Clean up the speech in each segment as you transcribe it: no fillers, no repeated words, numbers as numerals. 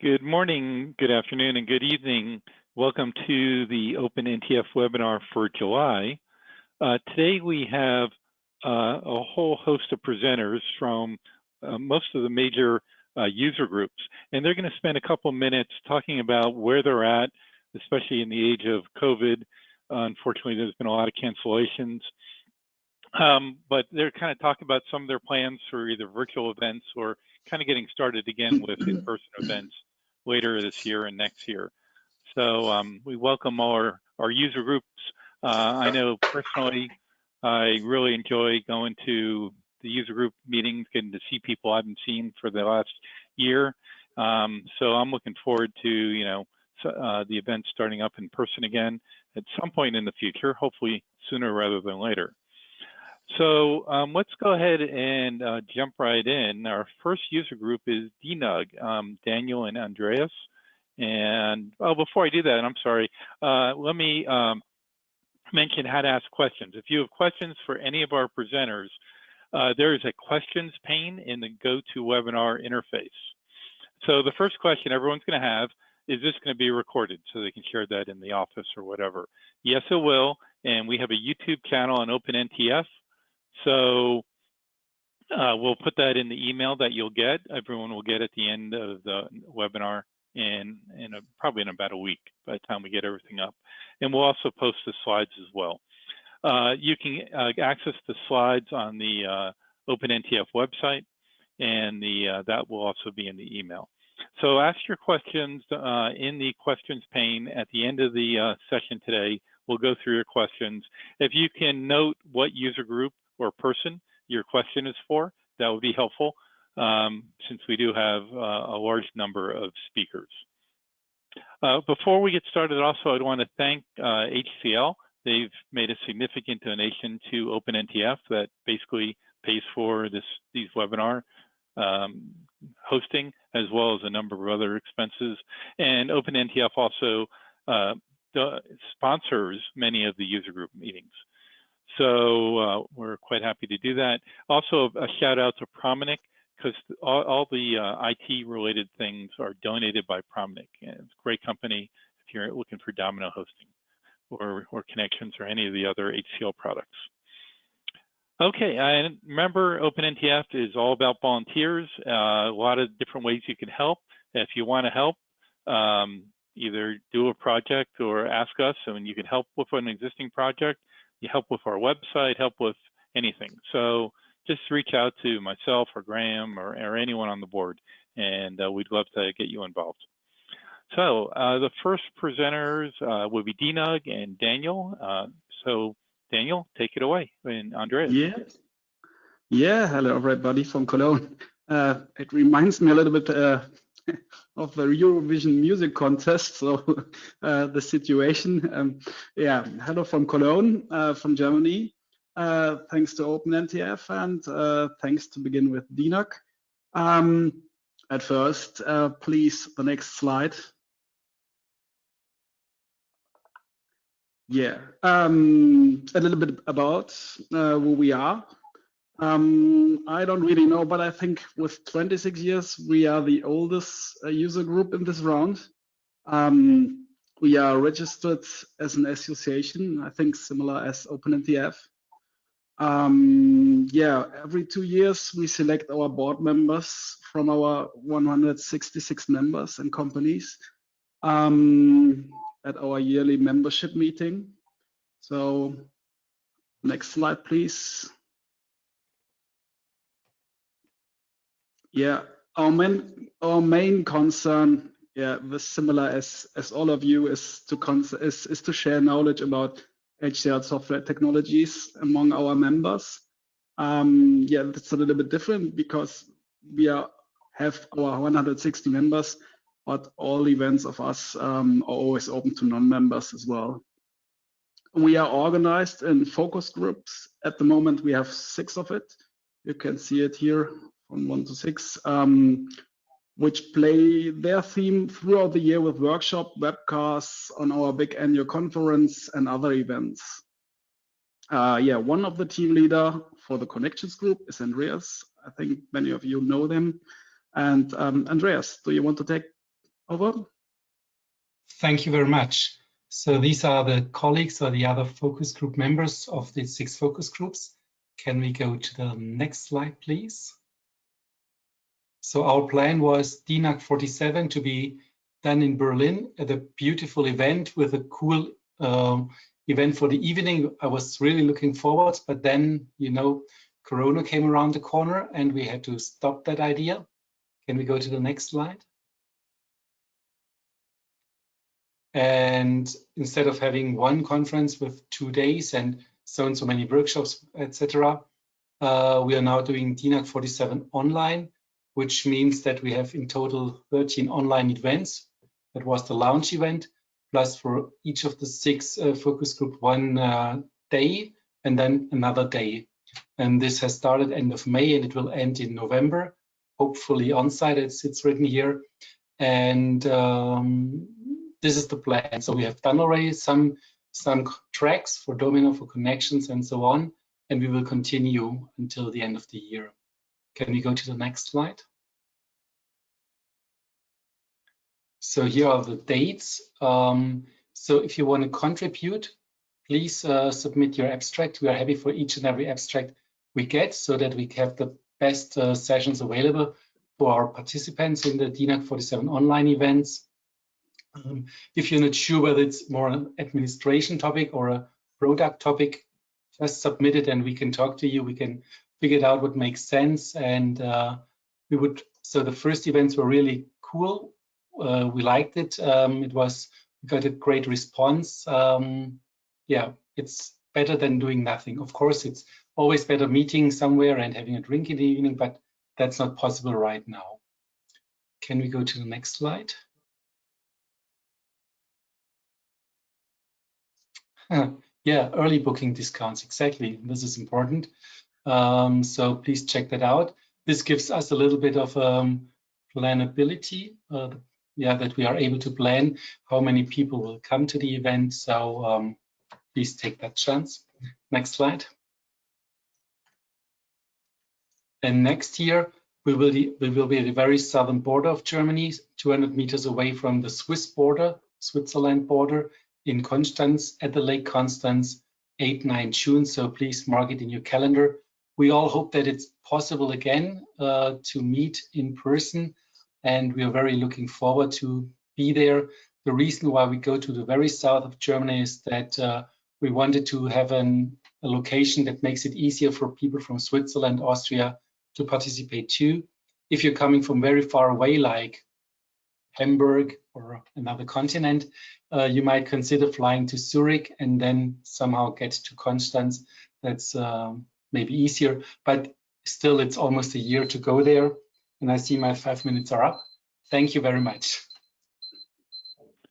Good morning, good afternoon, and good evening. Welcome to the OpenNTF webinar for July. Today we have a whole host of presenters from most of the major user groups, and they're going to spend a couple minutes talking about where they're at, especially in the age of COVID. Unfortunately, there's been a lot of cancellations, but they're kind of talking about some of their plans for either virtual events or kind of getting started again with in-person events later this year and next year. So we welcome all our user groups. I know personally, I really enjoy going to the user group meetings, getting to see people I haven't seen for the last year. So I'm looking forward to, the event starting up in person again at some point in the future, hopefully sooner rather than later. So let's go ahead and jump right in. Our first user group is DNUG, Daniel and Andreas. And before I do that, I'm sorry, let me mention how to ask questions. If you have questions for any of our presenters, there is a questions pane in the GoToWebinar interface. So the first question everyone's going to have, is this going to be recorded so they can share that in the office or whatever? Yes, it will. And we have a YouTube channel on OpenNTF. So we'll put that in the email that you'll get. Everyone will get at the end of the webinar probably in about a week by the time we get everything up. And we'll also post the slides as well. You can access the slides on the OpenNTF website, and that will also be in the email. So ask your questions in the questions pane at the end of the session today. We'll go through your questions. If you can note what user group or person your question is for, that would be helpful since we do have a large number of speakers. Before we get started, also, I'd want to thank HCL. They've made a significant donation to OpenNTF that basically pays for these webinar hosting, as well as a number of other expenses. And OpenNTF also sponsors many of the user group meetings. So we're quite happy to do that. Also, a shout out to Prominic, because all the IT related things are donated by Prominic. And it's a great company if you're looking for Domino hosting or connections or any of the other HCL products. Okay, and remember, OpenNTF is all about volunteers. A lot of different ways you can help. If you want to help, either do a project or ask us, and you can help with an existing project. You help with our website, help with anything. So just reach out to myself or Graham or anyone on the board, and we'd love to get you involved. So the first presenters will be DNUG and Daniel. So Daniel, take it away, and Andreas. Yeah. Hello everybody from Cologne. It reminds me a little bit of the Eurovision music contest, so the situation. Hello from Cologne, from Germany. Thanks to OpenNTF, and thanks to begin with DNUG. At first, please, the next slide. Yeah, a little bit about who we are. I don't really know, but I think with 26 years, we are the oldest user group in this round. We are registered as an association, I think similar as OpenNTF. Every 2 years, we select our board members from our 166 members and companies at our yearly membership meeting. So next slide, please. Yeah, our main concern, similar as all of you, is to share knowledge about HCL software technologies among our members. That's a little bit different because we have our 160 members, but all events of us are always open to non-members as well. We are organized in focus groups. At the moment, we have 6 of it. You can see it here from 1 to 6, which play their theme throughout the year with workshop, webcasts on our big annual conference and other events. One of the team leader for the connections group is Andreas. I think many of you know them. And Andreas, do you want to take Over. Thank you very much. So these are the colleagues or the other focus group members of the 6 focus groups. Can we go to the next slide, please? So our plan was DNUG 47 to be done in Berlin at a beautiful event with a cool event for the evening. I was really looking forward, but then, you know, Corona came around the corner and we had to stop that idea. Can we go to the next slide? And instead of having one conference with 2 days and so many workshops, etc., we are now doing DNUG 47 online, which means that we have in total 13 online events. That was the launch event, plus for each of the 6 focus group 1 day and then another day. And this has started end of May and it will end in November, hopefully on-site, it's written here. And this is the plan. So we have done already some tracks for Domino, for connections and so on, and we will continue until the end of the year. Can we go to the next slide? So here are the dates. So if you want to contribute, please submit your abstract. We are happy for each and every abstract we get so that we have the best sessions available for our participants in the DNUG 47 online events. If you're not sure whether it's more an administration topic or a product topic, just submit it and we can talk to you. We can figure out what makes sense. And so the first events were really cool. We liked it. We got a great response. Yeah, it's better than doing nothing. Of course, it's always better meeting somewhere and having a drink in the evening, but that's not possible right now. Can we go to the next slide? Yeah, early booking discounts, exactly. This is important. So please check that out. This gives us a little bit of planability, yeah, that we are able to plan how many people will come to the event. So please take that chance. Next slide. And next year, we will be at the very southern border of Germany, 200 meters away from the Swiss border, Switzerland border, in Konstanz at the Lake Constance, 8-9 June. So please mark it in your calendar. We all hope that it's possible again to meet in person, and we are very looking forward to be there. The reason why we go to the very south of Germany is that we wanted to have a location that makes it easier for people from Switzerland, Austria to participate too. If you're coming from very far away, like Hamburg or another continent, you might consider flying to Zurich and then somehow get to Konstanz. That's maybe easier, but still it's almost a year to go there. And I see my 5 minutes are up. Thank you very much.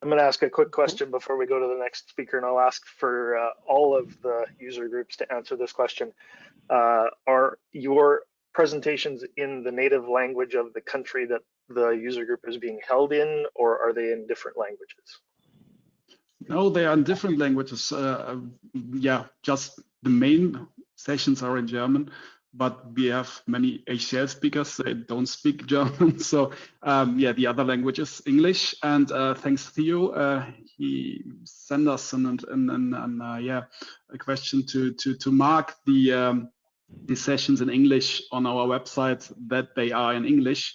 I'm going to ask a quick question before we go to the next speaker, and I'll ask for all of the user groups to answer this question. Are your presentations in the native language of the country that the user group is being held in, or are they in different languages? No, they are in different languages. Yeah, just the main sessions are in German, but we have many HCL speakers that don't speak German. So yeah, the other language is English. And thanks Theo, he sent us yeah, a question to mark the sessions in English on our website, that they are in English.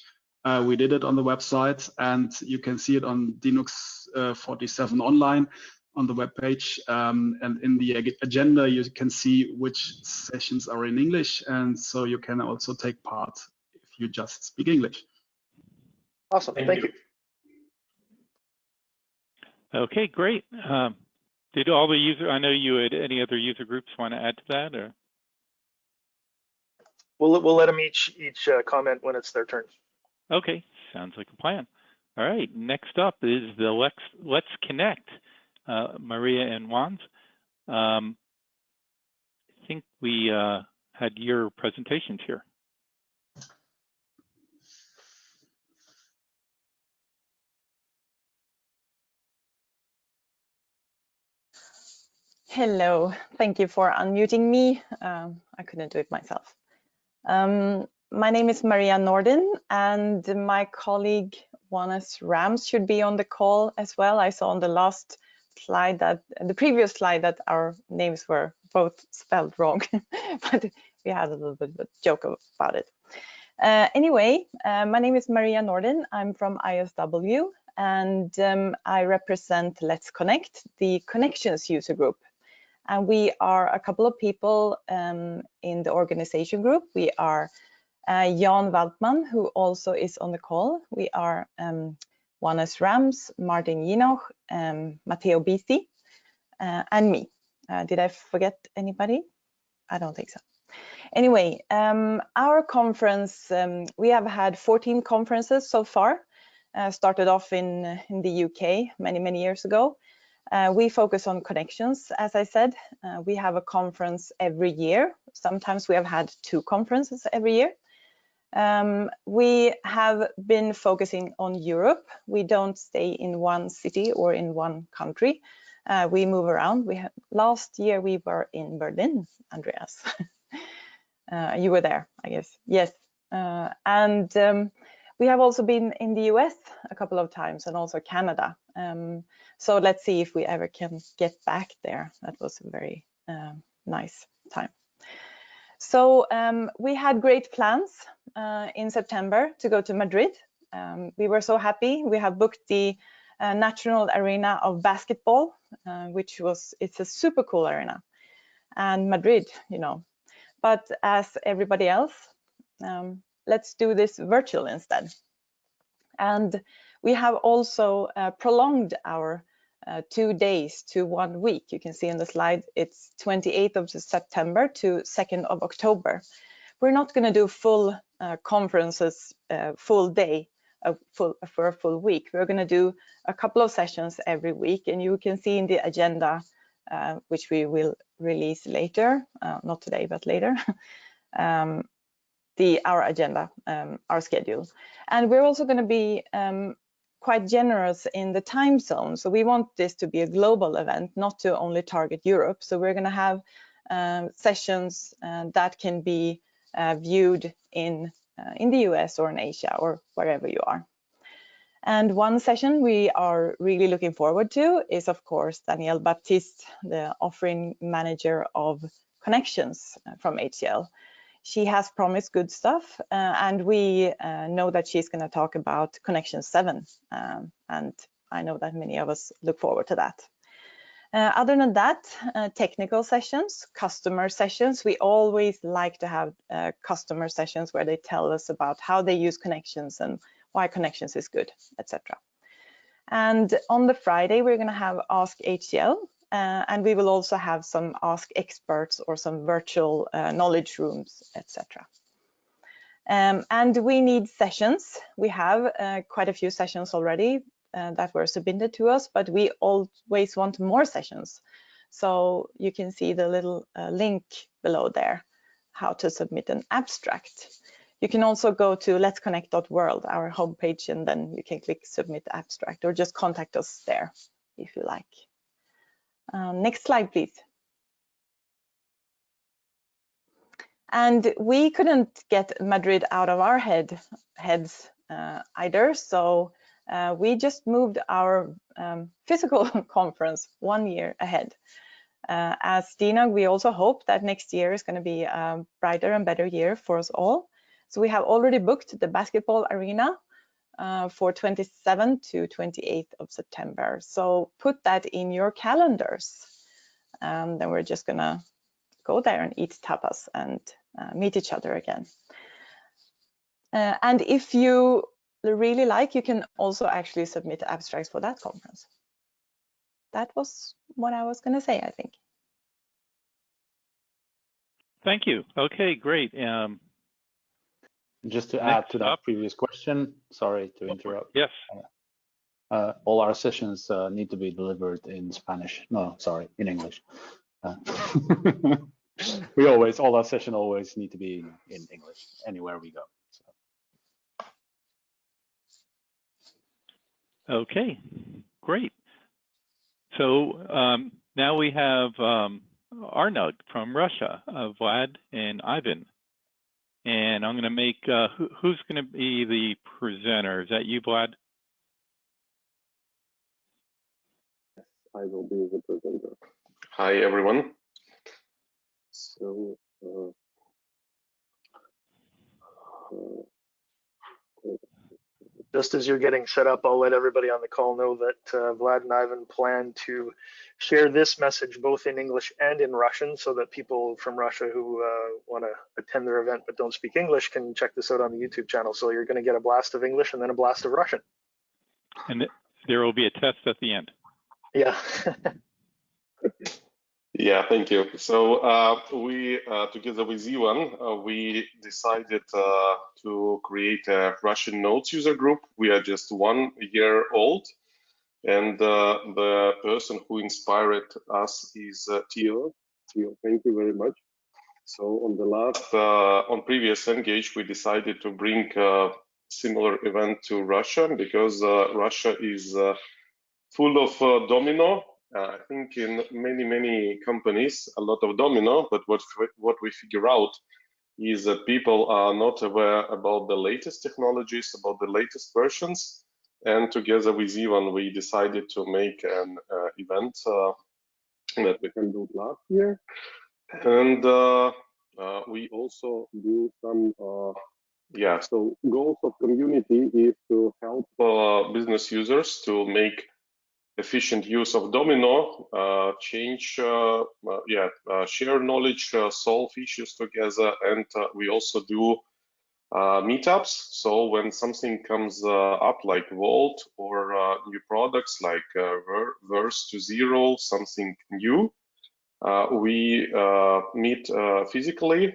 We did it on the website, and you can see it on DNUG 47 online on the webpage. And in the agenda, you can see which sessions are in English, and so you can also take part if you just speak English. Awesome, thank you. Okay, great. Did all the I know you had any other user groups want to add to that, or? We'll let them each comment when it's their turn. Okay, sounds like a plan. All right, next up is the Let's Connect, Maria and Wannes. I think we had your presentations here. Hello, thank you for unmuting me. I couldn't do it myself. My name is Maria Nodin, and my colleague Wannes Rams should be on the call as well. I saw on the last slide that the previous slide that our names were both spelled wrong, but we had a little bit of a joke about it. Anyway, my name is Maria Nodin. I'm from ISW, and I represent Let's Connect, the Connections user group. And we are a couple of people in the organization group. We are Jan Valdman, who also is on the call. We are Wannes Rams, Martin Jinoch, Theo Bisi, and me. Did I forget anybody? I don't think so. Anyway, our conference, we have had 14 conferences so far, started off in the UK many years ago. We focus on connections, as I said. We have a conference every year. Sometimes we have had 2 conferences every year. We have been focusing on Europe. We don't stay in one city or in one country. We move around. Last year we were in Berlin, Andreas. You were there, I guess. Yes. And we have also been in the US a couple of times and also Canada. So let's see if we ever can get back there. That was a very nice time. So we had great plans in September to go to Madrid. We were so happy. We have booked the National Arena of Basketball, it's a super cool arena. And Madrid, you know. But as everybody else, let's do this virtual instead. And we have also prolonged our 2 days to 1 week. You can see in the slide, it's 28th of September to 2nd of October. We're not going to do full conferences, full day, for a full week. We're going to do a couple of sessions every week, and you can see in the agenda, which we will release later, not today, but later, our agenda, our schedule. And we're also going to be quite generous in the time zone. So we want this to be a global event, not to only target Europe. So we're going to have sessions that can be viewed in the US or in Asia or wherever you are. And one session we are really looking forward to is, of course, Danielle Baptiste, the offering manager of connections from HCL. She has promised good stuff, and we know that she's going to talk about Connection 7, and I know that many of us look forward to that. Other than that, technical sessions, customer sessions. We always like to have customer sessions where they tell us about how they use connections and why connections is good, etc. And on the Friday, we're going to have Ask HCL, and we will also have some Ask Experts or some virtual knowledge rooms, etc. And we need sessions. We have quite a few sessions already that were submitted to us, but we always want more sessions. So you can see the little link below there, how to submit an abstract. You can also go to letsconnect.world, our homepage, and then you can click submit abstract, or just contact us there if you like. Next slide, please. And we couldn't get Madrid out of our heads either, so we just moved our physical conference 1 year ahead. As DNUG, we also hope that next year is going to be a brighter and better year for us all. So we have already booked the basketball arena for 27th to 28th of September. So put that in your calendars. Then we're just going to go there and eat tapas and meet each other again. And if you really like, you can also actually submit abstracts for that conference. That was what I was going to say, I think. Thank you. Okay, great. Just to add to that previous question, sorry to interrupt. Yes. All our sessions need to be delivered in Spanish. No, sorry, in English. All our sessions always need to be in English anywhere we go. So. Okay, great. So now we have Rnug from Russia, Vlad and Ivan. And I'm going to make, who's going to be the presenter? Is that you, Vlad? I will be the presenter. Hi, everyone. So, just as you're getting set up, I'll let everybody on the call know that Vlad and Ivan plan to share this message both in English and in Russian so that people from Russia who want to attend their event but don't speak English can check this out on the YouTube channel. So you're going to get a blast of English and then a blast of Russian. And there will be a test at the end. Yeah. Yeah, thank you. So we, together with Ivan, we decided to create a Russian Notes user group. We are just 1 year old, and the person who inspired us is Theo. Theo, thank you very much. So on the last, on previous Engage, we decided to bring a similar event to Russia because Russia is full of domino. I think in many companies, a lot of domino, but what we figure out is that people are not aware about the latest technologies, about the latest versions. And together with Ivan, we decided to make an event that we handled last year. And we also do some, so goals of community is to help business users to make efficient use of domino, share knowledge, solve issues together, and we also do meetups. So when something comes up like Vault or new products like Verse to Zero, something new, we meet physically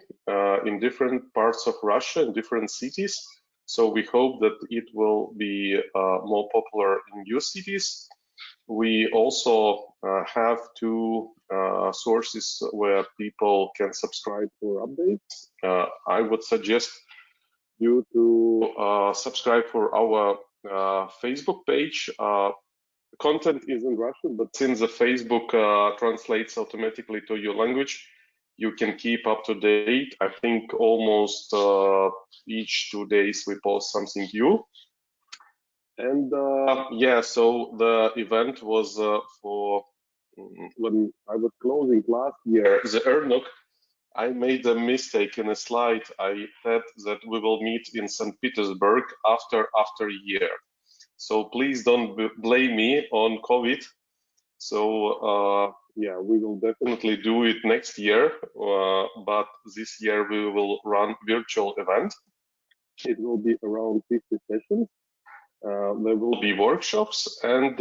in different parts of Russia, in different cities. So we hope that it will be more popular in new cities. We also have 2 sources where people can subscribe for updates. I would suggest you to subscribe for our Facebook page. Content is in Russian, but since the Facebook translates automatically to your language, you can keep up to date. I think almost each 2 days we post something new. And so the event was for when I was closing last year, the Rnug. I made a mistake in a slide. I said that we will meet in St. Petersburg after a year. So please don't blame me on COVID. So we will definitely do it next year. But this year we will run virtual event. It will be around 50 sessions. There will be workshops, and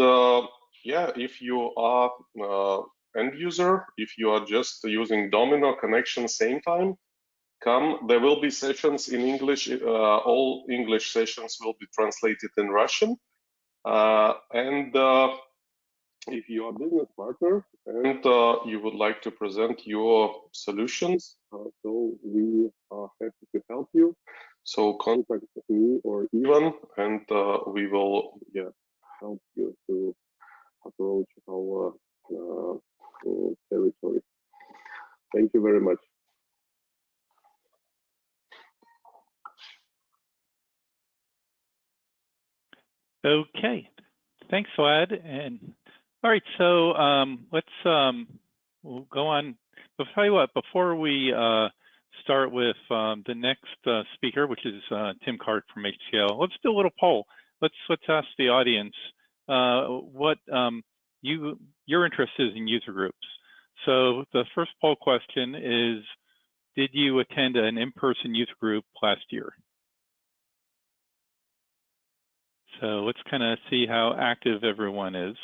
if you are end user, if you are just using Domino connection same time, come. There will be sessions in English. All English sessions will be translated in Russian. And if you are a business partner and you would like to present your solutions, so we are happy to help you. So contact me or Ivan, and we will help you to approach our territory. Thank you very much. Okay, thanks, Vlad. And all right, so let's we'll go on. I'll tell you what, before we start with the next speaker, which is Tim Cart from HCL. Let's do a little poll. Let's ask the audience what your interest is in user groups. So the first poll question is, did you attend an in-person user group last year? So let's kind of see how active everyone is.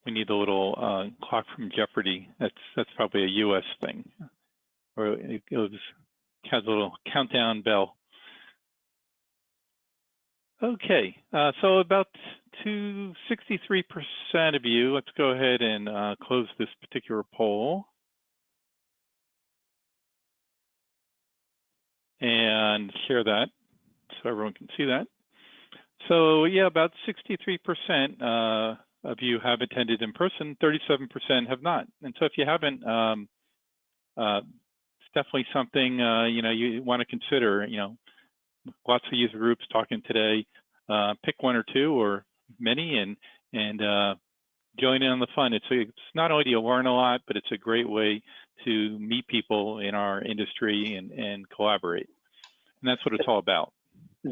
We need a little clock from Jeopardy. That's probably a US thing, or it has a little countdown bell. Okay, so about 63% of you. Let's go ahead and close this particular poll and share that so everyone can see that. So yeah, about 63% of you have attended in person, 37% have not. And so if you haven't, it's definitely something you want to consider. lots of user groups talking today. Pick one or two or many and join in on the fun. It's not only you learn a lot, but it's a great way to meet people in our industry and collaborate. And that's what it's all about.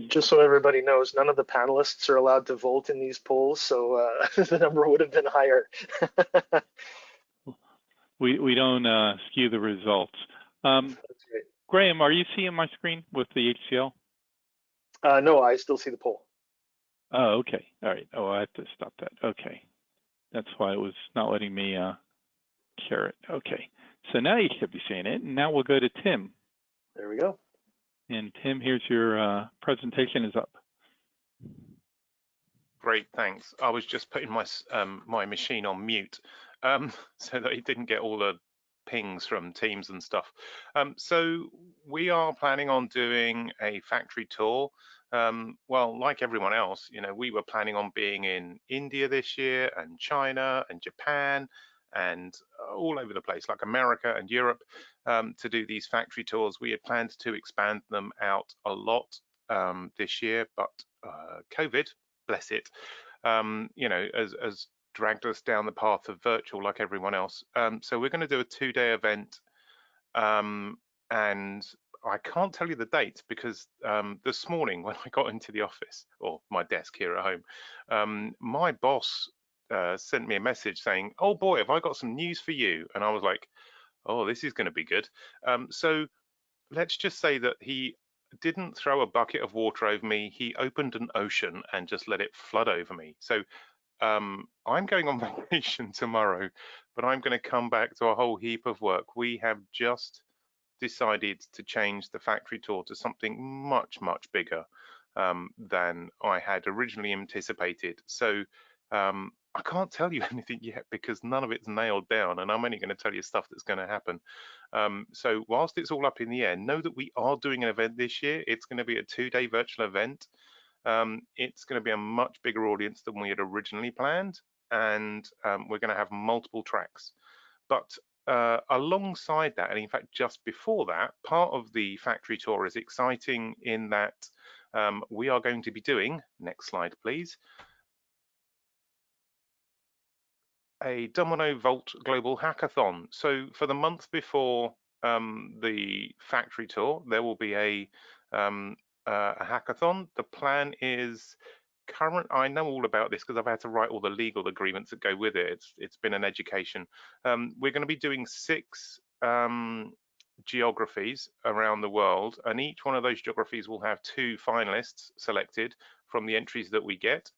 Just so everybody knows, none of the panelists are allowed to vote in these polls, so the number would have been higher. we don't skew the results. That's great. Graham, are you seeing my screen with the HCL? No, I still see the poll. Oh, okay. All right. Oh, I have to stop that. Okay. That's why it was not letting me share it. Okay. So now you should be seeing it. And now we'll go to Tim. There we go. And Tim, here's your presentation is up. Great, thanks. I was just putting my my machine on mute so that it didn't get all the pings from Teams and stuff. So we are planning on doing a factory tour. Well, like everyone else, you know, we were planning on being in India this year and China and Japan and all over the place, like America and Europe, to do these factory tours. We had planned to expand them out a lot this year, but COVID, bless it, you know, has dragged us down the path of virtual like everyone else. So we're going to do a 2-day event, and I can't tell you the date because this morning when I got into the office or my desk here at home, my boss sent me a message saying, "Oh boy, have I got some news for you?" And I was like, "Oh, this is going to be good." So let's just say that he didn't throw a bucket of water over me. He opened an ocean and just let it flood over me. So I'm going on vacation tomorrow, but I'm going to come back to a whole heap of work. We have just decided to change the factory tour to something much, much bigger than I had originally anticipated. So I can't tell you anything yet because none of it's nailed down, and I'm only going to tell you stuff that's going to happen. So whilst it's all up in the air, know that we are doing an event this year. It's going to be a 2-day virtual event. It's going to be a much bigger audience than we had originally planned, and we're going to have multiple tracks. But alongside that, and in fact just before that, part of the factory tour is exciting in that we are going to be doing, next slide please, a Domino Vault Global Hackathon. So for the month before the factory tour, there will be a hackathon. The plan is I know all about this because I've had to write all the legal agreements that go with it. It's been an education. We're going to be doing 6 geographies around the world, and each one of those geographies will have 2 finalists selected from the entries that we get.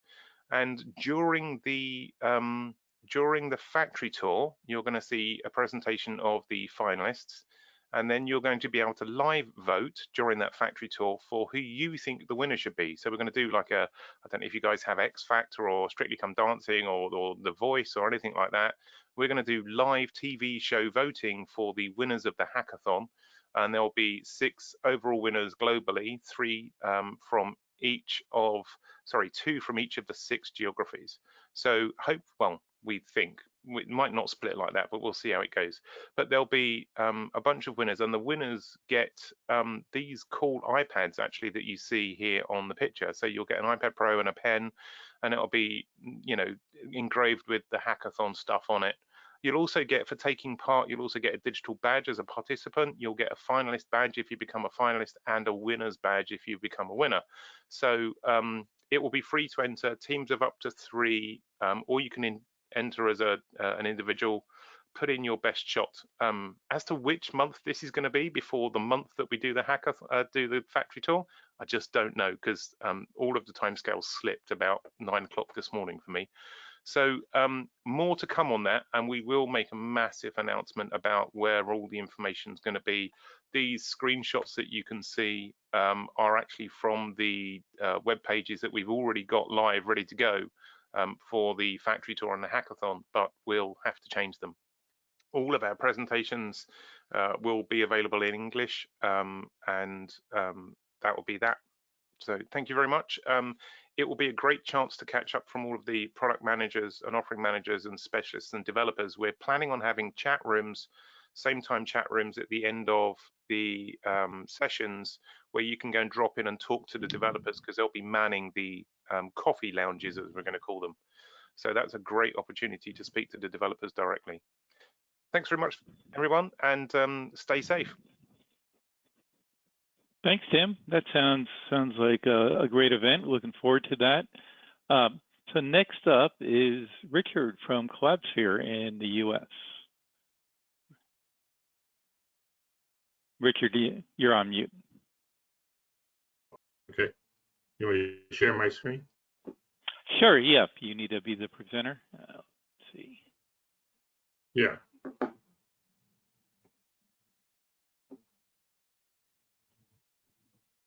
And during the factory tour, you're going to see a presentation of the finalists, and then you're going to be able to live vote during that factory tour for who you think the winner should be. So we're going to do like I don't know if you guys have X Factor or Strictly Come Dancing or The Voice or anything like that. We're going to do live TV show voting for the winners of the hackathon, and there'll be 6 overall winners globally, 2 from each of the 6 geographies. So we think we might not split like that, but we'll see how it goes. But there'll be a bunch of winners, and the winners get these cool iPads actually that you see here on the picture. So you'll get an iPad Pro and a pen, and it'll be, you know, engraved with the hackathon stuff on it. You'll also get, for taking part, you'll also get a digital badge as a participant. You'll get a finalist badge if you become a finalist, and a winner's badge if you become a winner. So it will be free to enter, teams of up to 3, or you can enter as an individual. Put in your best shot. As to which month this is going to be before the month that we do the do the factory tour, I just don't know, because all of the timescales slipped about 9 o'clock this morning for me. So more to come on that, and we will make a massive announcement about where all the information is going to be. These screenshots that you can see are actually from the web pages that we've already got live, ready to go for the factory tour and the hackathon, but we'll have to change them. All of our presentations will be available in English, and that will be that. So thank you very much. It will be a great chance to catch up from all of the product managers and offering managers and specialists and developers. We're planning on having chat rooms, same time chat rooms at the end of the sessions, where you can go and drop in and talk to the developers, because they'll be manning the coffee lounges, as we're going to call them. So that's a great opportunity to speak to the developers directly. Thanks very much, everyone, and stay safe. Thanks, Tim. That sounds like a great event. Looking forward to that. So next up is Richard from Collabsphere in the US. Richard, you're on mute. Okay. You want me to share my screen? Sure, yeah, if you need to be the presenter. Let's see. Yeah.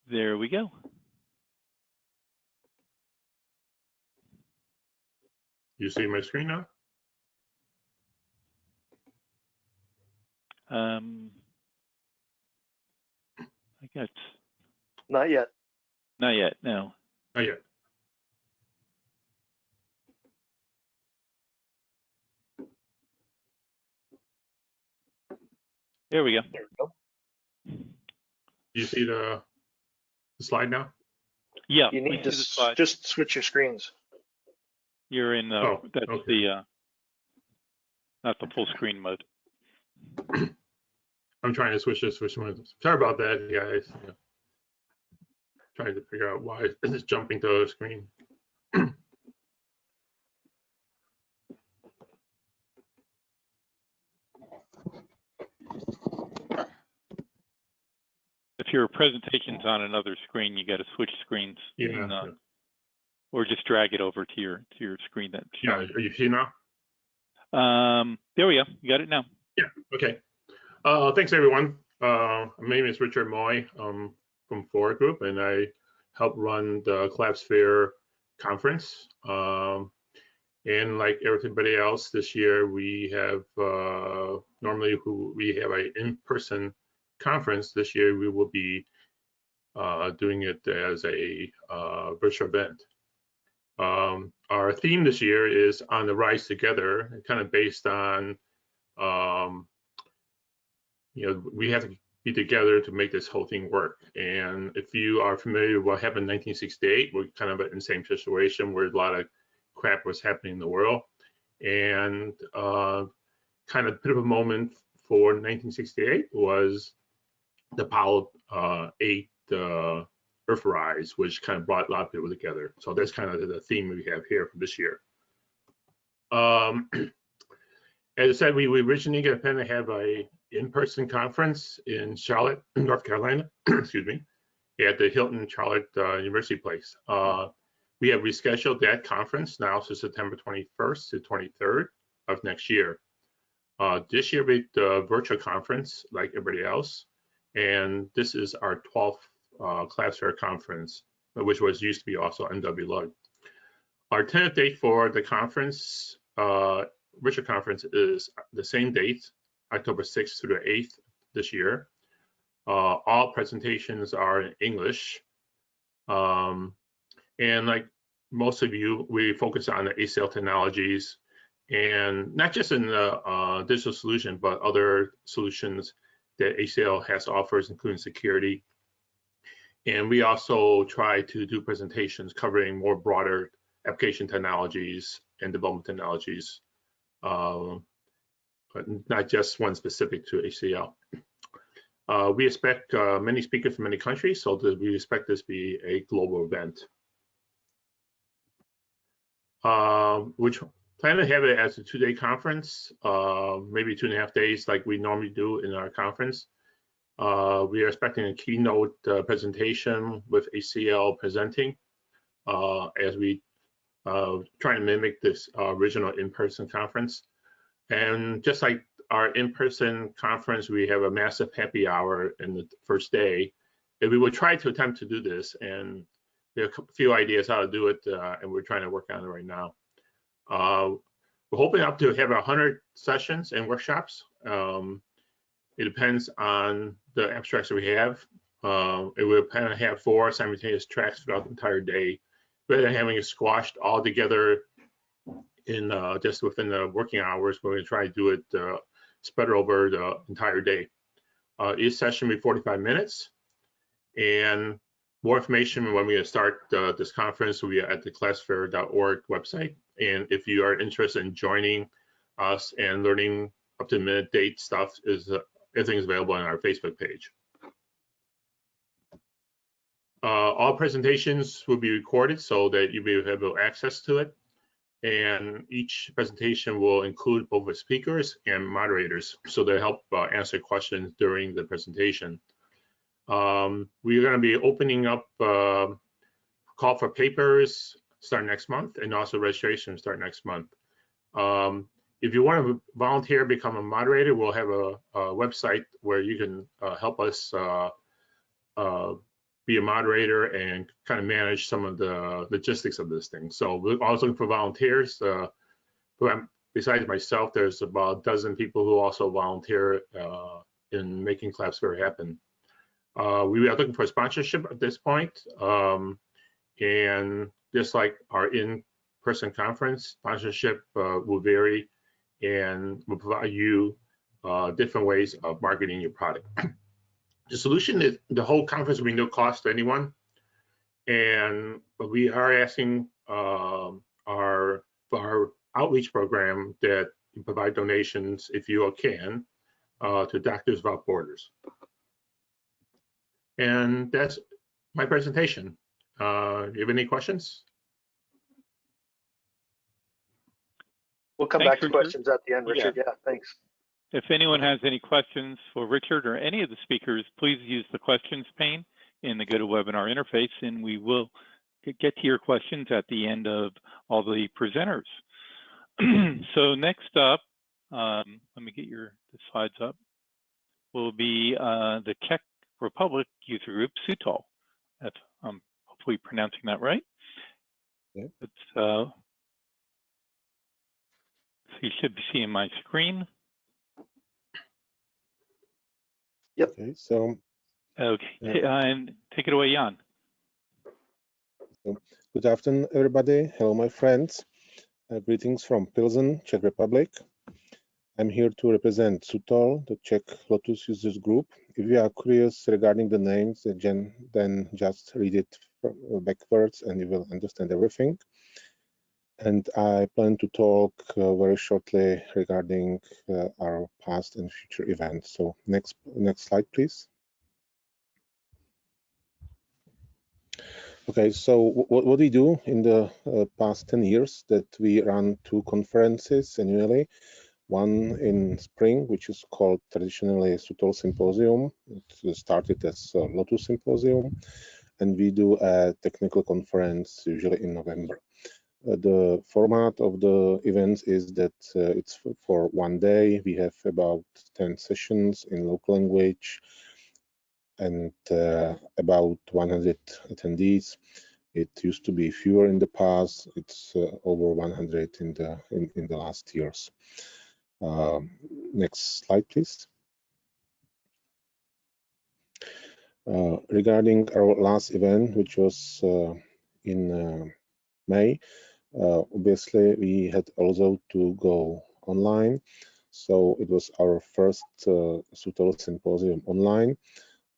There we go. You see my screen now? I guess. Not yet. Not yet, no. Not yet. There we go. There we go. You see the slide now? Yeah. You need to just switch your screens. You're in that's okay. the not the full screen mode. I'm trying to switch this. Sorry about that, guys. Yeah. Trying to figure out why it's jumping to the screen. If your presentation's on another screen, you got to switch screens. Yeah. And, or just drag it over to your screen. That's yeah. Are you seeing now? There we go. You got it now. Yeah. Okay. Thanks, everyone. My name is Richard Moy from Flora Group, and I help run the Collabsphere conference. And like everybody else, this year we have normally we have an in-person conference. This year we will be doing it as a virtual event. Our theme this year is on the rise together, kind of based on we have to be together to make this whole thing work. And if you are familiar with what happened in 1968, we're kind of in the same situation where a lot of crap was happening in the world. And kind of a bit of a moment for 1968 was the Apollo 8 Earthrise, which kind of brought a lot of people together. So that's kind of the theme we have here for this year. As I said, we originally got to have a in-person conference in Charlotte, North Carolina, excuse me, at the Hilton Charlotte University Place. We have rescheduled that conference now to September 21st to 23rd of next year. This year we the virtual conference like everybody else, and this is our 12th Collabsphere conference, which was used to be also NWLUG. Our tentative date for the conference, virtual conference, is the same date, October 6th through the 8th this year. All presentations are in English. And like most of you, we focus on the ACL technologies, and not just in the digital solution, but other solutions that ACL has offers, including security. And we also try to do presentations covering more broader application technologies and development technologies, but not just one specific to ACL. We expect many speakers from many countries, so we expect this to be a global event. Which plan to have it as a 2-day conference, maybe 2.5 days like we normally do in our conference. We are expecting a keynote presentation with ACL presenting as we try to mimic this original in-person conference. And just like our in-person conference, we have a massive happy hour in the first day. And we will try to attempt to do this, and we have a few ideas how to do it, and we're trying to work on it right now. We're hoping up to have 100 sessions and workshops. It depends on the abstracts that we have. It will kind of have 4 simultaneous tracks throughout the entire day, rather than having it squashed all together in just within the working hours. We're going to try to do it spread over the entire day. Each session will be 45 minutes, And more information when we start this conference will be at the collabsphere.org website. And if you are interested in joining us and learning up-to-the-minute date stuff, everything is available on our Facebook page. All presentations will be recorded so that you'll be able to access to it. And each presentation will include both the speakers and moderators, so they help answer questions during the presentation. We're going to be opening up call for papers start next month, and also registration start next month. If you want to volunteer, become a moderator, we'll have a website where you can help us be a moderator and kind of manage some of the logistics of this thing. So we're also looking for volunteers. Besides myself, there's about a dozen people who also volunteer in making Collabsphere happen. We are looking for sponsorship at this point. And just like our in-person conference, sponsorship will vary and will provide you different ways of marketing your product. The solution is the whole conference will be no cost to anyone, and we are asking for our outreach program that you provide donations, if you can, to Doctors Without Borders. And that's my presentation. You have any questions? We'll come back to questions at the end, Richard. Yeah, thanks. If anyone has any questions for Richard or any of the speakers, please use the questions pane in the GoToWebinar interface, and we will get to your questions at the end of all the presenters. So next up, let me get the slides up, will be the Czech Republic user group, Sutol. That's hopefully pronouncing that right. Yeah. So you should be seeing my screen. Yep. Okay, so. Okay, and take it away, Jan. So, good afternoon, everybody. Hello, my friends. Greetings from Pilsen, Czech Republic. I'm here to represent Sutol, the Czech Lotus users group. If you are curious regarding the names, then just read it backwards and you will understand everything. And I plan to talk very shortly regarding our past and future events. So next slide, please. Okay, so what we do in the past 10 years, that we run 2 conferences annually. One in spring, which is called traditionally Suto Symposium. It started as Lotus Symposium, and we do a technical conference usually in November. The format of the events is that it's for one day. We have about 10 sessions in local language and about 100 attendees. It used to be fewer in the past. It's over 100 in the last years. Next slide, please. Regarding our last event, which was in May, obviously we had also to go online. So it was our first Suto Symposium online.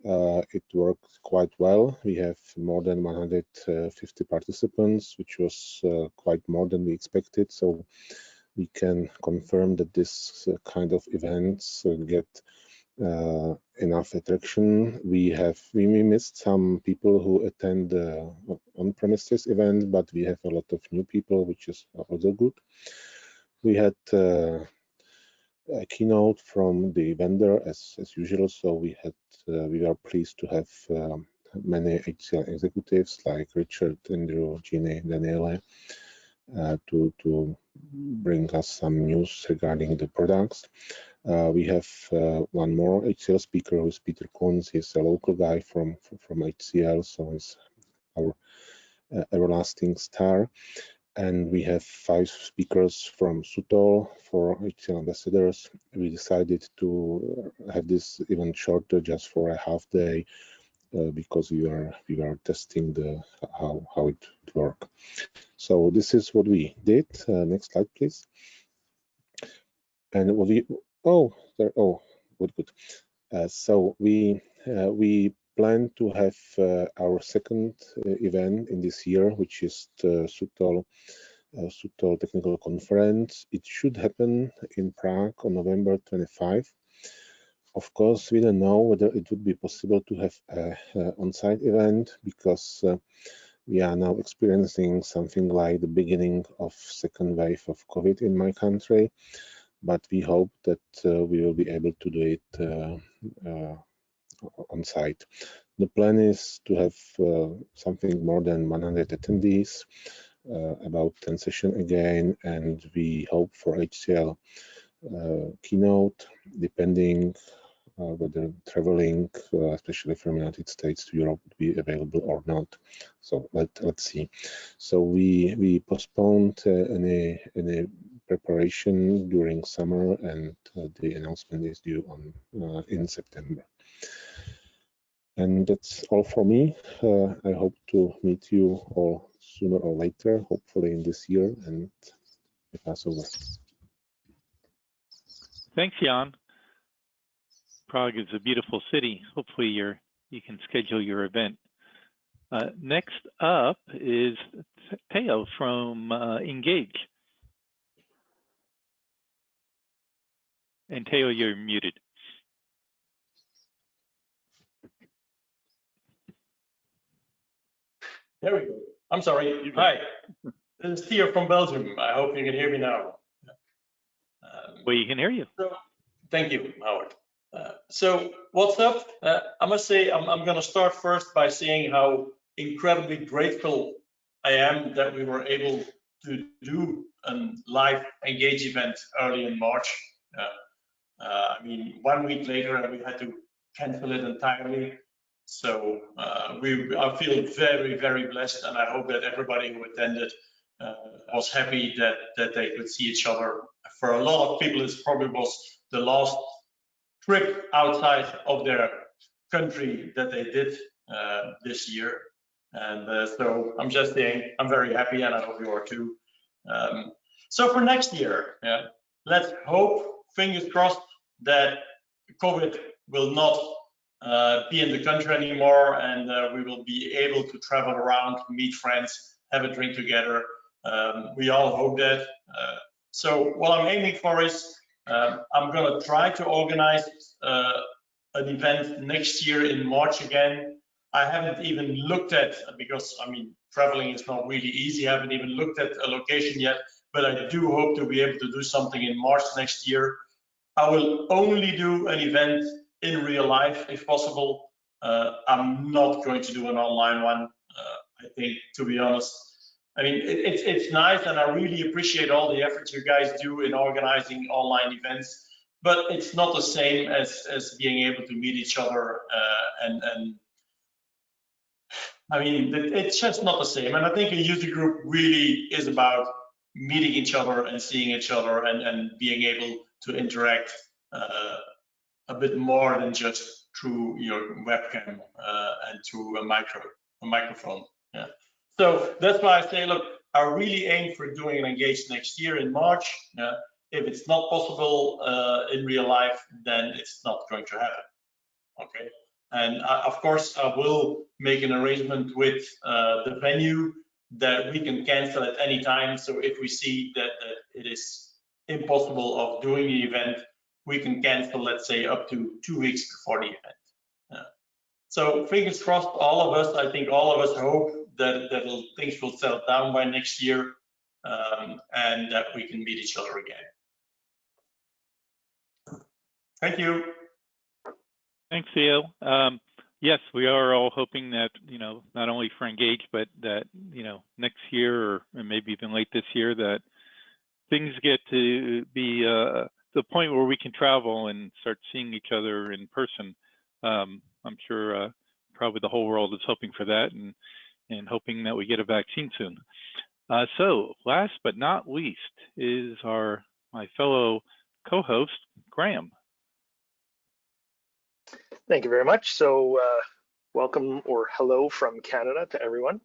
It worked quite well. We have more than 150 participants, which was quite more than we expected. So we can confirm that this kind of events get enough attraction. We missed some people who attend the on-premises event, but we have a lot of new people, which is also good. We had a keynote from the vendor as usual, so we are pleased to have many HCL executives like Richard, Andrew, Ginny, Daniele to bring us some news regarding the products. We have one more HCL speaker, who is Peter Kunz. He's a local guy from HCL, so he's our everlasting star. And we have 5 speakers from Sutol for HCL ambassadors. We decided to have this even shorter, just for a half day, because we are testing how it would work. So this is what we did. Next slide, please. And what we good. So we plan to have our second event in this year, which is the Sutol Technical Conference. It should happen in Prague on November 25. Of course, we don't know whether it would be possible to have an on-site event because we are now experiencing something like the beginning of second wave of COVID in my country, but we hope that we will be able to do it on site. The plan is to have something more than 100 attendees, about 10 sessions again, and we hope for HCL keynote, depending whether traveling, especially from United States to Europe, would be available or not. So let's see. So we postponed any preparation during summer, and the announcement is due on in September. And that's all for me. I hope to meet you all sooner or later, hopefully in this year, and I pass over. Thanks, Jan. Prague is a beautiful city. Hopefully you can schedule your event. Next up is Theo from Engage. And Theo, you're muted. There we go. I'm sorry. Hi, this is Theo from Belgium. I hope you can hear me now. We can hear you. So, thank you, Howard. So what's up? I must say I'm going to start first by saying how incredibly grateful I am that we were able to do a live Engage event early in March. I mean, 1 week later, and we had to cancel it entirely. So I feel very, very blessed, and I hope that everybody who attended was happy that they could see each other. For a lot of people, it probably was the last trip outside of their country that they did this year. And so I'm just saying, I'm very happy, and I hope you are too. So for next year, let's hope, fingers crossed, that COVID will not be in the country anymore, and we will be able to travel around, meet friends, have a drink together. We all hope that. So what I'm aiming for is I'm going to try to organize an event next year in March again. I haven't even looked at, because I mean, traveling is not really easy. I haven't even looked at a location yet, but I do hope to be able to do something in March next year. I will only do an event in real life if possible. I'm not going to do an online one. I think, to be honest, I mean, it's nice, and I really appreciate all the efforts you guys do in organizing online events, but it's not the same as being able to meet each other. And I mean, it's just not the same. And I think a user group really is about meeting each other and seeing each other and being able to interact a bit more than just through your webcam and through a microphone. Yeah. So that's why I say, look, I really aim for doing an Engage next year in March. If it's not possible in real life, then it's not going to happen. Okay. And of course, I will make an arrangement with the venue that we can cancel at any time. So if we see that it is impossible of doing the event, we can cancel, let's say, up to 2 weeks before the event. So fingers crossed, all of us, I think all of us hope that things will settle down by next year, and that we can meet each other again. Thank you. Thanks, Theo. Yes, we are all hoping that, not only for Engage, but that, next year or maybe even late this year, that things get to be the point where we can travel and start seeing each other in person. I'm sure probably the whole world is hoping for that and hoping that we get a vaccine soon. So last but not least is my fellow co-host, Graham. Thank you very much. So welcome or hello from Canada to everyone.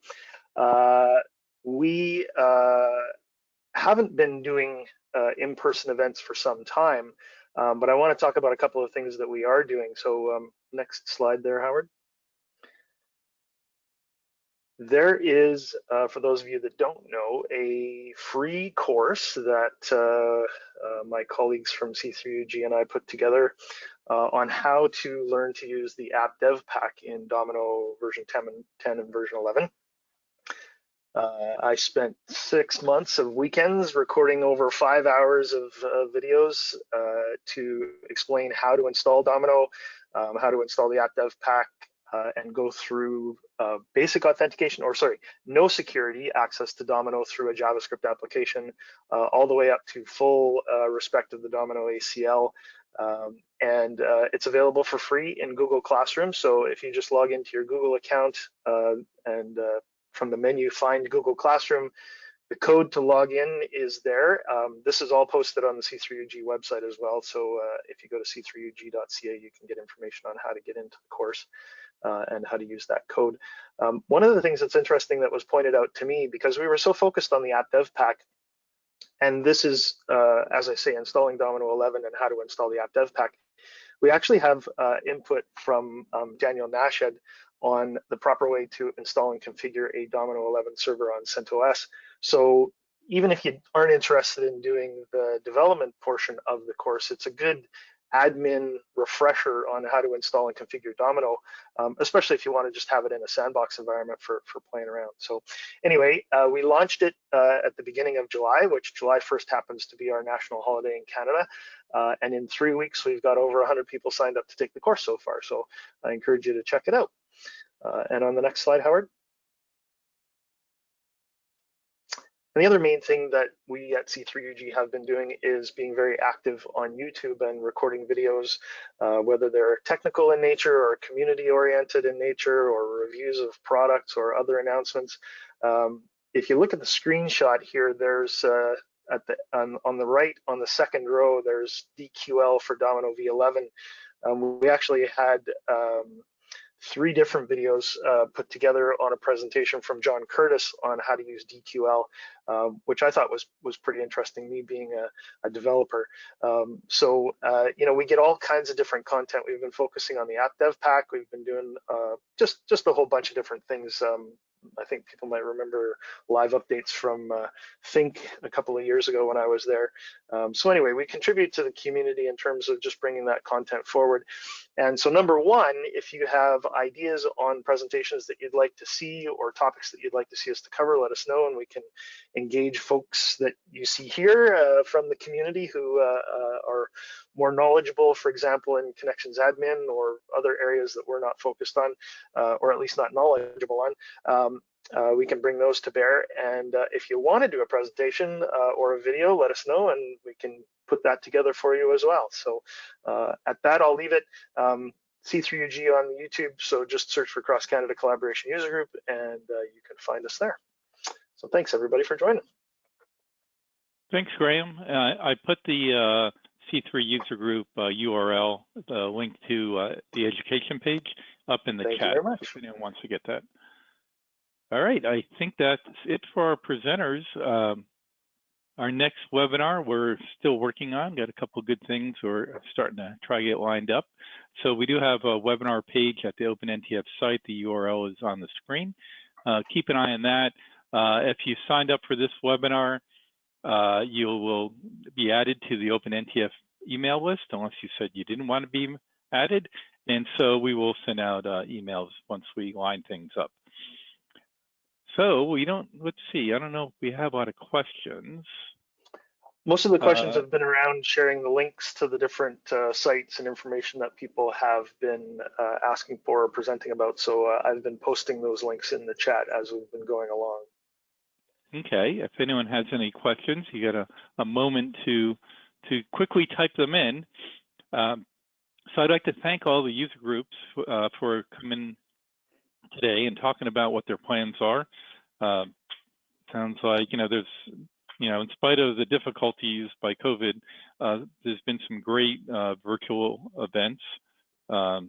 We haven't been doing in-person events for some time, but I want to talk about a couple of things that we are doing. So next slide there, Howard. There is, for those of you that don't know, a free course that my colleagues from C3UG and I put together on how to learn to use the app dev pack in Domino version 10 and version 11. I spent 6 months of weekends recording over 5 hours of videos to explain how to install Domino, how to install the app dev pack, and go through basic authentication, or sorry, no security access to Domino through a JavaScript application, all the way up to full respect of the Domino ACL. And it's available for free in Google Classroom. So if you just log into your Google account and from the menu find Google Classroom, the code to log in is there. This is all posted on the C3UG website as well. So if you go to c3ug.ca, you can get information on how to get into the course and how to use that code. One of the things that's interesting that was pointed out to me, because we were so focused on the app dev pack, and this is, as I say, installing Domino 11 and how to install the app dev pack, we actually have input from Daniel Nashed on the proper way to install and configure a Domino 11 server on CentOS. So even if you aren't interested in doing the development portion of the course, it's a good admin refresher on how to install and configure Domino, especially if you want to just have it in a sandbox environment for playing around. So anyway, we launched it at the beginning of July, which July 1st happens to be our national holiday in Canada. And in 3 weeks, we've got over 100 people signed up to take the course so far. So I encourage you to check it out. And on the next slide, Howard. And the other main thing that we at C3UG have been doing is being very active on YouTube and recording videos, whether they're technical in nature or community oriented in nature, or reviews of products or other announcements. If you look at the screenshot here, there's on the right, on the second row, there's DQL for Domino V11. We actually had 3 different videos put together on a presentation from John Curtis on how to use DQL, which I thought was pretty interesting, me being a developer. So you know, we get all kinds of different content. We've been focusing on the app dev pack. We've been doing just a whole bunch of different things. I think people might remember live updates from Think a couple of years ago when I was there. So anyway, we contribute to the community in terms of just bringing that content forward. And so number one, if you have ideas on presentations that you'd like to see or topics that you'd like to see us to cover, let us know, and we can engage folks that you see here from the community who are more knowledgeable, for example, in connections admin or other areas that we're not focused on, or at least not knowledgeable on. We can bring those to bear. And if you want to do a presentation or a video, let us know, and we can put that together for you as well. So at that, I'll leave it. C3UG on the YouTube, so just search for Cross Canada Collaboration User Group, and you can find us there. So thanks everybody for joining. Thanks, Graham. I put the C3 user group URL, the link to the education page, up in the chat. Thank you very much. If anyone wants to get that. All right, I think that's it for our presenters. Our next webinar, we're still working on, got a couple of good things we're starting to try to get lined up. So we do have a webinar page at the OpenNTF site. The URL is on the screen. Keep an eye on that. If you signed up for this webinar, you will be added to the OpenNTF email list, unless you said you didn't want to be added. And so we will send out emails once we line things up. So we don't, let's see, I don't know if we have a lot of questions. Most of the questions have been around sharing the links to the different sites and information that people have been asking for or presenting about. So I've been posting those links in the chat as we've been going along. Okay, if anyone has any questions, you got a moment to quickly type them in. So I'd like to thank all the user groups for coming today and talking about what their plans are. Sounds like, there's, in spite of the difficulties by COVID, there's been some great virtual events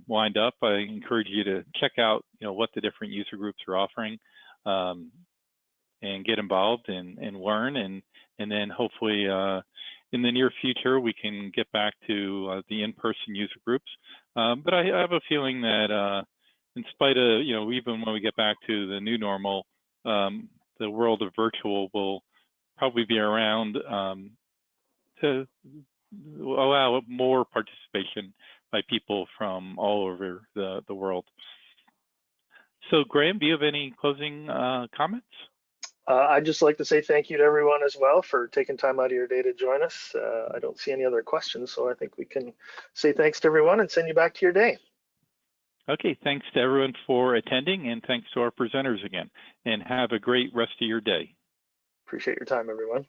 lined up. I encourage you to check out, what the different user groups are offering and get involved and learn. And then hopefully in the near future, we can get back to the in-person user groups. But I have a feeling that in spite of, even when we get back to the new normal, the world of virtual will probably be around to allow more participation by people from all over the world. So Graham, do you have any closing comments? I'd just like to say thank you to everyone as well for taking time out of your day to join us. I don't see any other questions, so I think we can say thanks to everyone and send you back to your day. Okay, thanks to everyone for attending, and thanks to our presenters again. And have a great rest of your day. Appreciate your time, everyone.